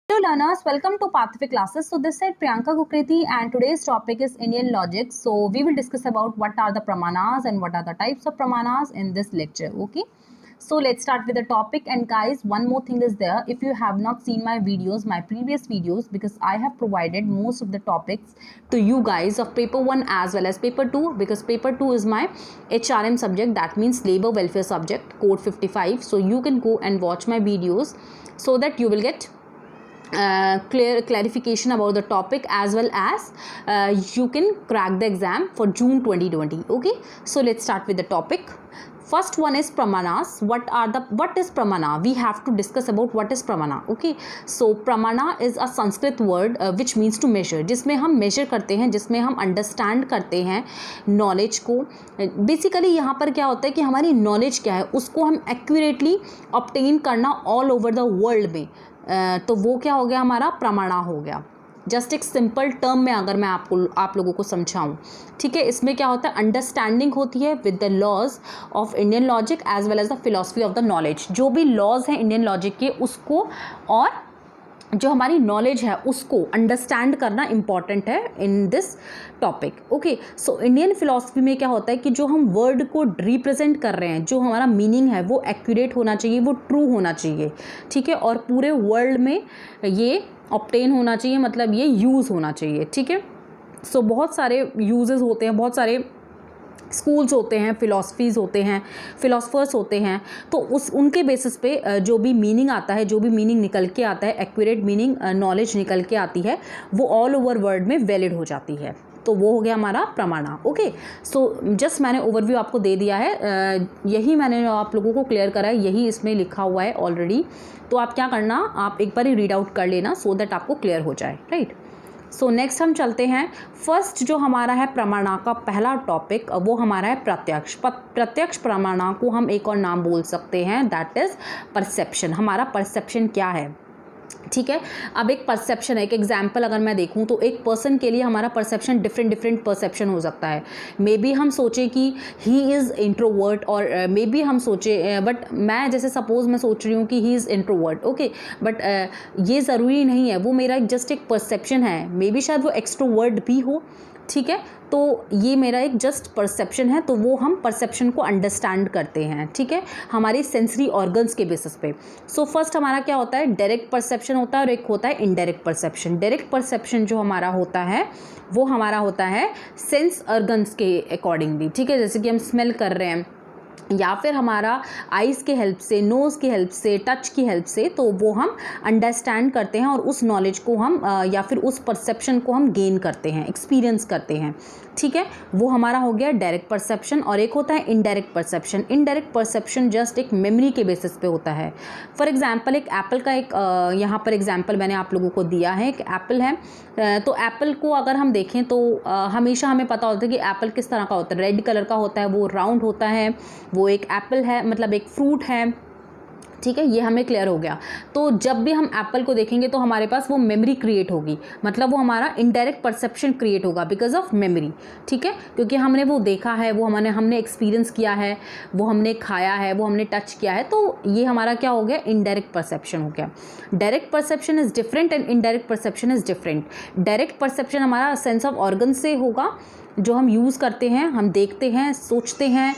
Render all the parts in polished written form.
Hello learners, welcome to Pathway classes. So this side Priyanka Kukriti and today's topic is Indian logic. So we will discuss about what are the pramanas and what are the types of pramanas in this lecture. Okay. So let's start with the topic, and guys, one more thing is there. If you have not seen my videos, my previous videos, because I have provided most of the topics to you guys of paper 1 as well as paper 2, because paper 2 is my HRM subject, that means labor welfare subject, code 55. So you can go and watch my videos so that you will get clarification about the topic, as well as you can crack the exam for June 2020. Okay, so let's start with the topic. First one is pramanas. What is pramana? We have to discuss about what is pramana. Okay, so pramana is a Sanskrit word which means to measure, जिसमें हम measure करते हैं, जिसमें हम understand करते हैं knowledge को. Basically यहाँ पर क्या होता है कि हमारी knowledge क्या है उसको हम accurately obtain करना all over the world में, तो वो क्या हो गया, हमारा प्रमाणा हो गया. जस्ट एक सिंपल टर्म में अगर मैं आप लोगों को समझाऊं, ठीक है, इसमें क्या होता है, अंडरस्टैंडिंग होती है with the laws of Indian logic as well as the philosophy of the knowledge. जो भी लॉज हैं इंडियन लॉजिक के उसको और जो हमारी नॉलेज है उसको अंडरस्टैंड करना इंपॉर्टेंट है in this topic. Okay, so Indian philosophy में क्या होता है कि जो हम वर्ड को रिप्रेजेंट कर रहे हैं, जो हमारा मीनिंग है वो एक्यूरेट होना चाहिए, वो ट्रू होना चाहिए, ठीक है, और पूरे वर्ल्ड में ये ऑब्टेन होना चाहिए, मतलब ये यूज़ होना चाहिए, ठीक है. सो बहुत सारे यूजेस होते हैं, बहुत सारे स्कूल्स होते हैं, फिलॉसफीज़ होते हैं, फिलोसफर्स होते हैं, तो उनके बेसिस पे जो भी मीनिंग आता है, जो भी मीनिंग निकल के आता है, एक्यूरेट मीनिंग नॉलेज निकल के आती है, वो ऑल ओवर वर्ल्ड में वैलिड हो जाती है. तो वो हो गया हमारा प्रमाणा. ओके, सो जस्ट मैंने ओवरव्यू आपको दे दिया है, यही मैंने आप लोगों को क्लियर करा है, यही इसमें लिखा हुआ है ऑलरेडी. तो आप क्या करना, आप एक बार ही रीड आउट कर लेना सो दैट आपको क्लियर हो जाए, राइट. सो नेक्स्ट हम चलते हैं. फर्स्ट जो हमारा है प्रमाणा का पहला टॉपिक, वो हमारा है प्रत्यक्ष. प्रत्यक्ष प्रमाणा को हम एक और नाम बोल सकते हैं, दैट इज़ परसेप्शन. हमारा परसेप्शन क्या है, ठीक है. अब एक परसेप्शन है, एक एग्जाम्पल अगर मैं देखूं तो एक पर्सन के लिए हमारा परसेप्शन डिफरेंट परसेप्शन हो सकता है. मे बी हम सोचें कि ही इज़ इंट्रोवर्ट, और मे बी हम सोचें, बट मैं जैसे सपोज़ मैं सोच रही हूँ कि he is introvert. Okay, but ये ज़रूरी नहीं है, वो मेरा जस्ट एक परसेप्शन है. मे बी शायद वो एक्सट्रोवर्ट भी हो, ठीक है. तो ये मेरा एक जस्ट परसेप्शन है, तो वो हम परसेप्शन को अंडरस्टैंड करते हैं, ठीक है, हमारे सेंसरी ऑर्गन्स के बेसिस पे. सो फर्स्ट हमारा क्या होता है, डायरेक्ट परसेप्शन होता है, और एक होता है इनडायरेक्ट परसेप्शन. डायरेक्ट परसेप्शन जो हमारा होता है वो हमारा होता है सेंस ऑर्गन्स के अकॉर्डिंगली, ठीक है. जैसे कि हम स्मेल कर रहे हैं, या फिर हमारा आइज़ के हेल्प से, नोज़ की हेल्प से, टच की हेल्प से, तो वो हम अंडरस्टैंड करते हैं और उस नॉलेज को हम या फिर उस परसेप्शन को हम गेन करते हैं, एक्सपीरियंस करते हैं, ठीक है. वो हमारा हो गया डायरेक्ट परसेप्शन. और एक होता है indirect perception. Indirect perception just एक मेमोरी के बेसिस पे होता है. फॉर एग्जांपल एक एप्पल का एक यहाँ पर एग्जांपल मैंने आप लोगों को दिया है. एक एप्पल है, तो एप्पल को अगर हम देखें तो हमेशा हमें पता होता है कि एप्पल किस तरह का होता है, रेड कलर का होता है, वो राउंड होता है, वो एक एप्पल है, मतलब एक फ्रूट है, ठीक है. ये हमें क्लियर हो गया. तो जब भी हम एप्पल को देखेंगे तो हमारे पास वो मेमोरी क्रिएट होगी, मतलब वो हमारा इनडायरेक्ट परसेप्शन क्रिएट होगा बिकॉज ऑफ मेमोरी, ठीक है, क्योंकि हमने वो देखा है, वो हमने एक्सपीरियंस किया है, वो हमने खाया है, वो हमने टच किया है, तो ये हमारा क्या हो गया, इनडायरेक्ट परसेप्शन हो गया. Direct perception is different and indirect perception is different. Direct perception हमारा सेंस ऑफ ऑर्गन से होगा, जो हम यूज़ करते हैं, हम देखते हैं, सोचते हैं,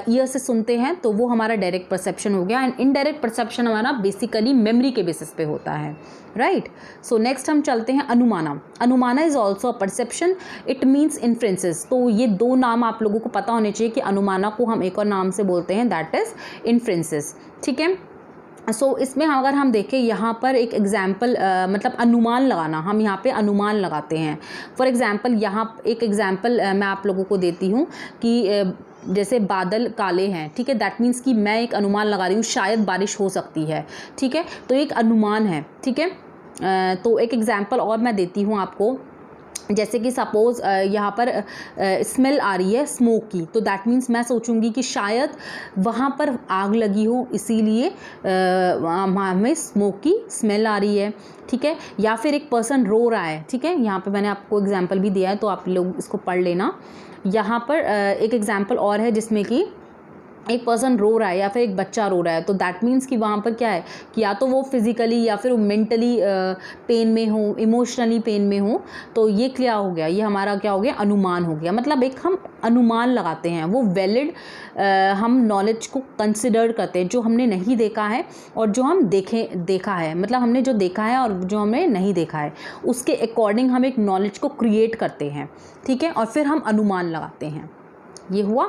ईयर से सुनते हैं, तो वो हमारा डायरेक्ट परसेप्शन हो गया. एंड इनडायरेक्ट परसेप्शन हमारा बेसिकली मेमोरी के बेसिस पे होता है, राइट. सो नेक्स्ट हम चलते हैं अनुमाना. अनुमाना is also a perception, it means inferences. तो ये दो नाम आप लोगों को पता होने चाहिए कि अनुमाना को हम एक और नाम से बोलते हैं, दैट इज़ इन्फ्रेंसेस, ठीक है. सो इसमें अगर हम देखें यहाँ पर एक एग्जाम्पल, मतलब अनुमान लगाना, हम यहाँ पे अनुमान लगाते हैं. फॉर एग्जाम्पल यहाँ एक एग्जाम्पल मैं आप लोगों को देती हूँ कि जैसे बादल काले हैं, ठीक है, दैट मीन्स कि मैं एक अनुमान लगा रही हूँ शायद बारिश हो सकती है, ठीक है. तो एक अनुमान है, ठीक है. तो एक एग्जाम्पल और मैं देती हूँ आपको. जैसे कि सपोज़ यहाँ पर स्मेल आ रही है स्मोक की, तो दैट मीन्स मैं सोचूंगी कि शायद वहाँ पर आग लगी हो, इसीलिए हमें स्मोक की स्मेल आ रही है, ठीक है. या फिर एक पर्सन रो रहा है, ठीक है, यहाँ पे मैंने आपको एग्जांपल भी दिया है, तो आप लोग इसको पढ़ लेना. यहाँ पर एक एग्जांपल और है जिसमें कि एक पर्सन रो रहा है या फिर एक बच्चा रो रहा है, तो दैट मीन्स कि वहाँ पर क्या है कि या तो वो फिज़िकली या फिर मेंटली पेन में हो, इमोशनली पेन में हो। तो ये क्या हो गया, ये हमारा क्या हो गया, अनुमान हो गया। मतलब एक हम अनुमान लगाते हैं, वो वैलिड हम नॉलेज को कंसिडर करते हैं जो हमने नहीं देखा है और जो हम देखा है, मतलब हमने जो देखा है और जो हमने नहीं देखा है उसके अकॉर्डिंग हम एक नॉलेज को क्रिएट करते हैं, ठीक है, और फिर हम अनुमान लगाते हैं। ये हुआ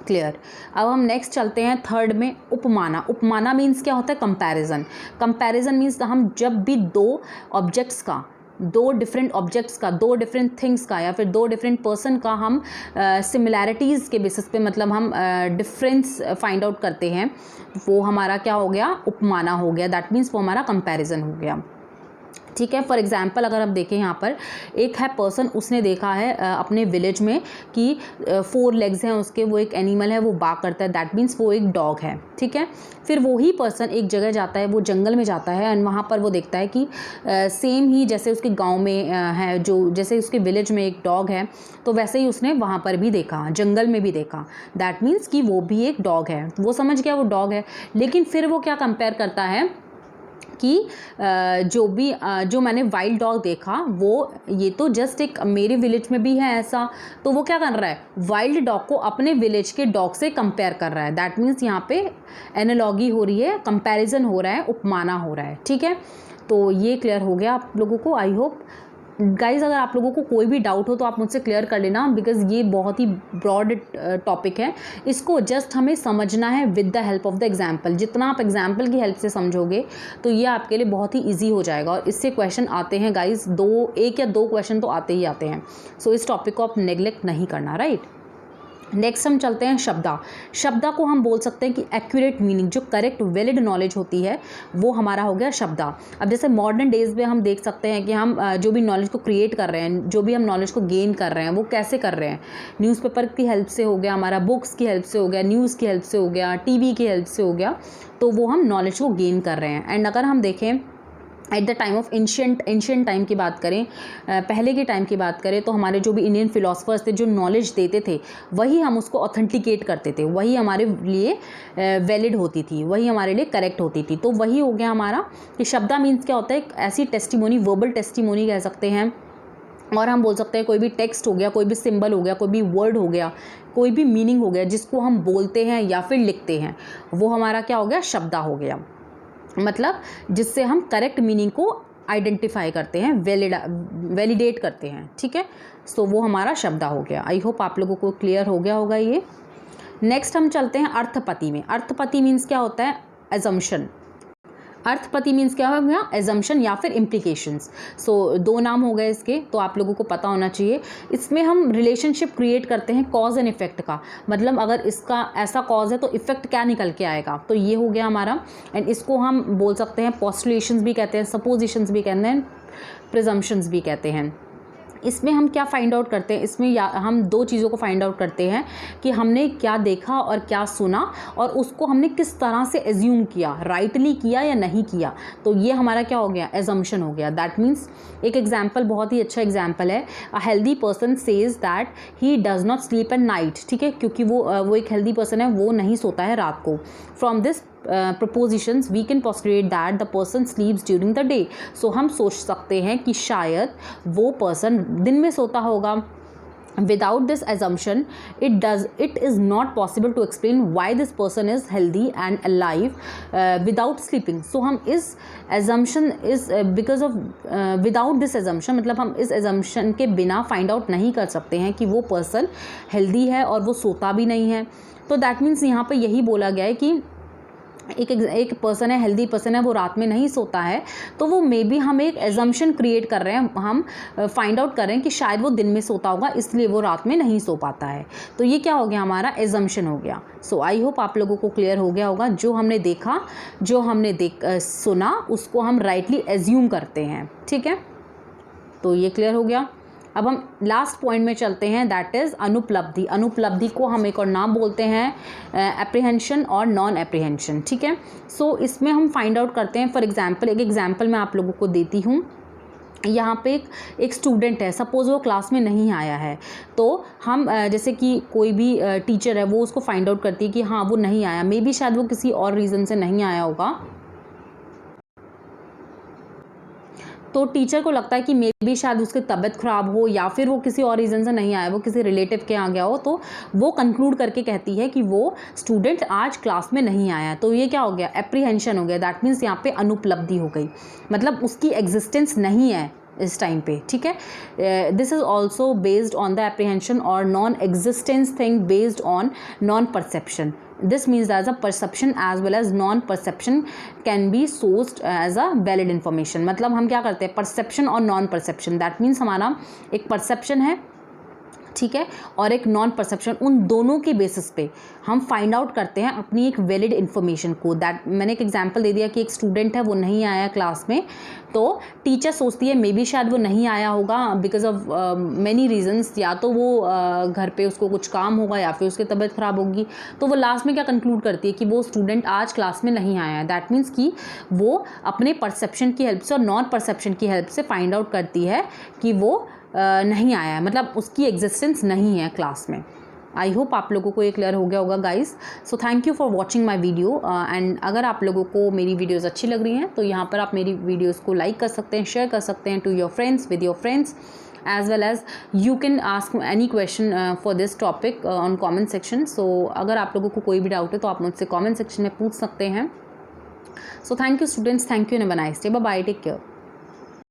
क्लियर। अब हम नेक्स्ट चलते हैं थर्ड में, उपमाना। उपमाना मीन्स क्या होता है, कंपैरिजन। कंपैरिजन मीन्स हम जब भी दो ऑब्जेक्ट्स का, दो डिफरेंट ऑब्जेक्ट्स का, दो डिफरेंट थिंग्स का या फिर दो डिफरेंट पर्सन का हम सिमिलैरिटीज़ के बेसिस पे, मतलब हम डिफरेंस फाइंड आउट करते हैं, वो हमारा क्या हो गया, उपमाना हो गया। दैट मीन्स वो हमारा कंपैरिजन हो गया, ठीक है। फॉर एग्जांपल अगर आप देखें यहाँ पर, एक है पर्सन, उसने देखा है अपने विलेज में कि 4 लेग्स हैं उसके, वो एक एनिमल है, वो बाग करता है, दैट मीन्स वो एक डॉग है, ठीक है। फिर वही पर्सन एक जगह जाता है, वो जंगल में जाता है एंड वहाँ पर वो देखता है कि सेम ही जैसे उसके गांव में है, जो जैसे उसके विलेज में एक डॉग है, तो वैसे ही उसने वहाँ पर भी देखा, जंगल में भी देखा, दैट मीन्स कि वो भी एक डॉग है। वो समझ गया वो डॉग है, लेकिन फिर वो क्या कंपेयर करता है कि जो मैंने वाइल्ड डॉग देखा, वो ये तो जस्ट एक मेरे विलेज में भी है ऐसा, तो वो क्या कर रहा है, वाइल्ड डॉग को अपने विलेज के डॉग से कंपेयर कर रहा है। दैट मीन्स यहाँ पे एनालॉगी हो रही है, कंपैरिजन हो रहा है, उपमाना हो रहा है, ठीक है। तो ये क्लियर हो गया आप लोगों को, आई होप गाइज़। अगर आप लोगों को कोई भी डाउट हो तो आप मुझसे क्लियर कर लेना, बिकॉज़ ये बहुत ही ब्रॉड टॉपिक है, इसको जस्ट हमें समझना है with the help of the example. जितना आप एग्जाम्पल की हेल्प से समझोगे तो ये आपके लिए बहुत ही ईजी हो जाएगा, और इससे क्वेश्चन आते हैं गाइज़, एक या दो क्वेश्चन तो आते ही आते हैं। सो इस टॉपिक को आप नेग्लेक्ट नहीं करना, राइट। नेक्स्ट हम चलते हैं शब्दा। शब्दा को हम बोल सकते हैं कि एक्यूरेट मीनिंग, जो करेक्ट वैलिड नॉलेज होती है, वो हमारा हो गया शब्दा। अब जैसे मॉडर्न डेज में हम देख सकते हैं कि हम जो भी नॉलेज को क्रिएट कर रहे हैं, जो भी हम नॉलेज को गेन कर रहे हैं, वो कैसे कर रहे हैं, न्यूज़पेपर की हेल्प से हो गया हमारा, बुक्स की हेल्प से हो गया, न्यूज़ की हेल्प से हो गया, टीवी की हेल्प से हो गया, तो वो हम नॉलेज को गेन कर रहे हैं। एंड अगर हम देखें at the time of ancient time की बात करें, पहले के टाइम की बात करें, तो हमारे जो भी इंडियन फिलोसफर्स थे, जो नॉलेज देते थे, वही हम उसको ऑथेंटिकेट करते थे, वही हमारे लिए वैलिड होती थी, वही हमारे लिए करेक्ट होती थी। तो वही हो गया हमारा कि शब्दा मीन्स क्या होता है, एक ऐसी टेस्टिमोनी, वर्बल टेस्टिमोनी कह सकते हैं, और हम बोल सकते हैं कोई भी टेक्स्ट हो गया, कोई भी सिंबल हो गया, कोई भी वर्ड हो गया, कोई भी मीनिंग हो गया, जिसको हम बोलते हैं या फिर लिखते हैं, वो हमारा क्या हो गया, शब्दा हो गया। मतलब जिससे हम करेक्ट मीनिंग को आइडेंटिफाई करते हैं, वैलिडेट करते हैं, ठीक है। सो वो हमारा शब्दा हो गया। आई होप आप लोगों को क्लियर हो गया होगा ये। नेक्स्ट हम चलते हैं अर्थपति में। अर्थपति मीन्स क्या होता है, एजम्पशन। अर्थपति मीन्स क्या हो गया, एजम्पशन या फिर इम्प्लीकेशंस। सो 2 नाम हो गए इसके, तो आप लोगों को पता होना चाहिए। इसमें हम रिलेशनशिप क्रिएट करते हैं कॉज एंड इफेक्ट का, मतलब अगर इसका ऐसा कॉज है तो इफेक्ट क्या निकल के आएगा, तो ये हो गया हमारा। एंड इसको हम बोल सकते हैं पोस्टुलेशंस भी कहते हैं, सपोजिशंस भी कहते हैं, प्रिजम्पशंस भी कहते हैं। इसमें हम क्या फाइंड आउट करते हैं, इसमें हम 2 चीज़ों को फाइंड आउट करते हैं कि हमने क्या देखा और क्या सुना, और उसको हमने किस तरह से एज्यूम किया, राइटली किया या नहीं किया, तो ये हमारा क्या हो गया, एजम्पशन हो गया। दैट मीन्स एक एग्जाम्पल, बहुत ही अच्छा एग्जाम्पल है, a healthy person says that he does not sleep at night, ठीक है, क्योंकि वो एक हेल्दी पर्सन है, वो नहीं सोता है रात को। From this propositions we can postulate that the person sleeps during the day। so हम सोच सकते हैं कि शायद वो पर्सन दिन में सोता होगा। without this assumption it is not possible to explain why this person is healthy and alive without sleeping। so हम इस assumption is because of without this assumption, मतलब हम इस assumption के बिना find out नहीं कर सकते हैं कि वो person healthy है और वो सोता भी नहीं है। तो that means यहाँ पे यही बोला गया है कि एक पर्सन है, हेल्दी पर्सन है, वो रात में नहीं सोता है, तो वो मे बी हम एक एजम्पशन क्रिएट कर रहे हैं, हम फाइंड आउट कर रहे हैं कि शायद वो दिन में सोता होगा, इसलिए वो रात में नहीं सो पाता है। तो ये क्या हो गया, हमारा एजम्पशन हो गया। सो आई होप आप लोगों को क्लियर हो गया होगा। जो हमने देखा, जो हमने सुना, उसको हम राइटली एज्यूम करते हैं, ठीक है। तो ये क्लियर हो गया। अब हम लास्ट पॉइंट में चलते हैं, दैट इज़ अनुपलब्धि। अनुपलब्धि को हम एक और नाम बोलते हैं एप्रीहेंशन और नॉन एप्रीहेंशन, ठीक है। सो इसमें हम फाइंड आउट करते हैं, फॉर एग्जांपल एक एग्जांपल मैं आप लोगों को देती हूँ। यहाँ पे एक स्टूडेंट है, सपोज़ वो क्लास में नहीं आया है, तो हम जैसे कि कोई भी टीचर है वो उसको फाइंड आउट करती है कि हाँ वो नहीं आया, मे बी शायद वो किसी और रीज़न से नहीं आया होगा, तो टीचर को लगता है कि मे बी शायद उसकी तबीयत ख़राब हो या फिर वो किसी और रीज़न से नहीं आया, वो किसी रिलेटिव के यहाँ गया हो, तो वो कंक्लूड करके कहती है कि वो स्टूडेंट आज क्लास में नहीं आया। तो ये क्या हो गया, एप्रीहेंशन हो गया, दैट मीन्स यहाँ पे अनुपलब्धि हो गई, मतलब उसकी एग्जिस्टेंस नहीं है इस टाइम पे, ठीक है। This is also based on the apprehension और non existence thing based on non perception. This means that the perception as well as non-perception can be sourced as a valid information. मतलब हम क्या करते हैं, perception और non perception, that means हमारा एक perception है, ठीक है, और एक नॉन परसेप्शन, उन दोनों के बेसिस पे हम फाइंड आउट करते हैं अपनी एक वैलिड इन्फॉर्मेशन को. दैट मैंने एक एग्जांपल दे दिया कि एक स्टूडेंट है वो नहीं आया क्लास में, तो टीचर सोचती है मे बी शायद वो नहीं आया होगा बिकॉज ऑफ मैनी रीजंस, या तो वो घर पे उसको कुछ काम होगा या फिर उसकी तबीयत ख़राब होगी, तो वो लास्ट में क्या कंक्लूड करती है कि वो स्टूडेंट आज क्लास में नहीं आया है. दैट मीन्स कि वो अपने परसेप्शन की हेल्प से और नॉन परसेप्शन की हेल्प से फाइंड आउट करती है कि वो नहीं आया है, मतलब उसकी एग्जिस्टेंस नहीं है क्लास में. आई होप आप लोगों को ये क्लियर हो गया होगा guys. So thank you for watching my video. And अगर आप लोगों को मेरी वीडियोज़ अच्छी लग रही हैं तो यहाँ पर आप मेरी वीडियोज़ को लाइक कर सकते हैं, शेयर कर सकते हैं to your friends, with your friends, as well as you can ask any question for this topic on comment section. So अगर आप लोगों को कोई भी डाउट है तो आप मुझसे comment section में पूछ सकते हैं. So thank you students, thank you and have a nice day. Bye bye, take care.